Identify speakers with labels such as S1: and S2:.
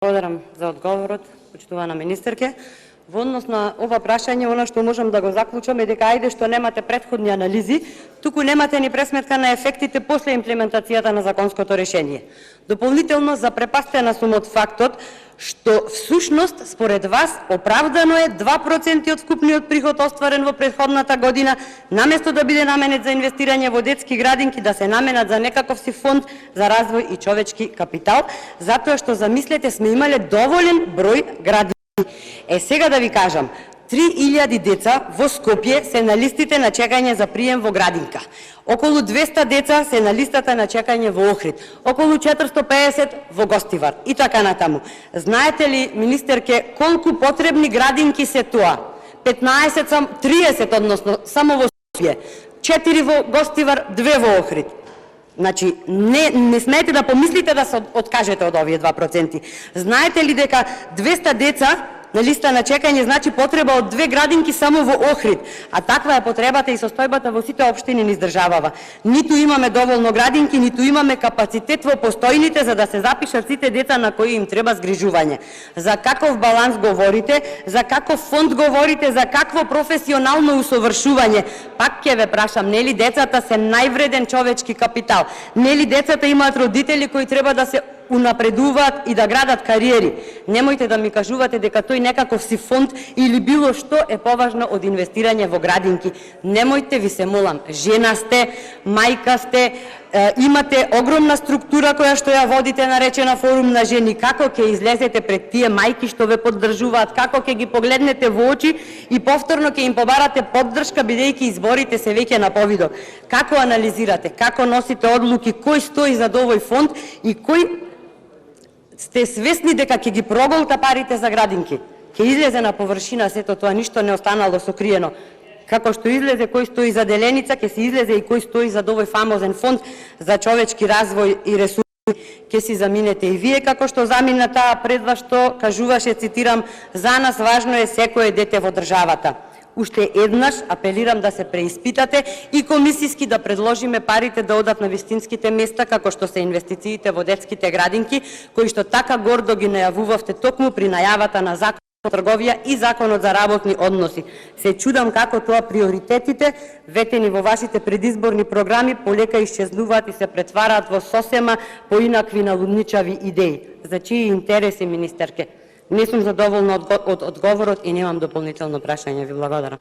S1: Благодарам за одговорот, почитувана министерке. Во однос на ова прашање, она што можам да го заклучам е дека ајде што немате претходни анализи, туку немате ни пресметка на ефектите после имплементацијата на законското решение. Дополнително запрепастена сум од фактот што всушност според вас оправдано е 2% од вкупниот приход остварен во претходната година, наместо да биде наменет за инвестирање во детски градинки, да се наменат за некаков си фонд за развој и човечки капитал, затоа што замислете сме имале доволен број градинки. Сега да ви кажам, 3000 деца во Скопје се на листите на чекање за прием во градинка. Околу 200 деца се на листата на чекање во Охрид. Околу 450 во Гостивар и така натаму. Знаете ли, министерке, колку потребни градинки се тоа? 15, 30, односно, само во Скопје. 4 во Гостивар, 2 во Охрид. Значи, не смеете да помислите да се откажете од овие 2%. Знаете ли дека 200 деца на листа на чекање значи потреба од 2 градинки само во Охрид, а таква е потребата и состојбата во сите општини низ државава. Ниту имаме доволно градинки, ниту имаме капацитет во постојните за да се запишат сите деца на кои им треба згрижување. За каков баланс говорите, за каков фонд говорите, за какво професионално усовршување? Пак ќе ве прашам, нели децата се највреден човечки капитал? Нели децата имаат родители кои треба да се унапредуваат и да градат кариери? Немојте да ми кажувате дека тој некаков си фонд или било што е поважно од инвестирање во градинки. Немојте, ви се молам. Жена сте, мајка сте, имате огромна структура која што ја водите, наречена Форум на жени. Како ќе излезете пред тие мајки што ве поддржуваат, како ќе ги погледнете во очи и повторно ќе им побарате поддршка бидејќи изборите се веќе на повидок? Како анализирате, како носите одлуки, кој стои зад овој фонд и кој сте свесни дека ќе ги проголта парите за градинки? Ќе излезе на површина сето тоа, ништо не останало сокриено. Како што излезе кој стои за Деленица, ќе се излезе и кој стои за овој фамозен фонд за човечки развој и ресурси. Ќе си заминете и вие како што замина таа пред вас што кажуваше, цитирам, за нас важно е секое дете во државата. Уште еднаш апелирам да се преиспитате и комисиски да предложиме парите да одат на вистинските места, како што се инвестициите во детските градинки, кои што така гордо ги најавувавте токму при најавата на Законот за трговија и Законот за работни односи. Се чудам како тоа приоритетите, ветени во вашите предизборни програми, полека исчезнуваат и се претвараат во сосема поинакви налудничави идеи. За чии интереси, министерке? Не сум задоволна од одговорот и немам дополнително прашање. Ви благодарам.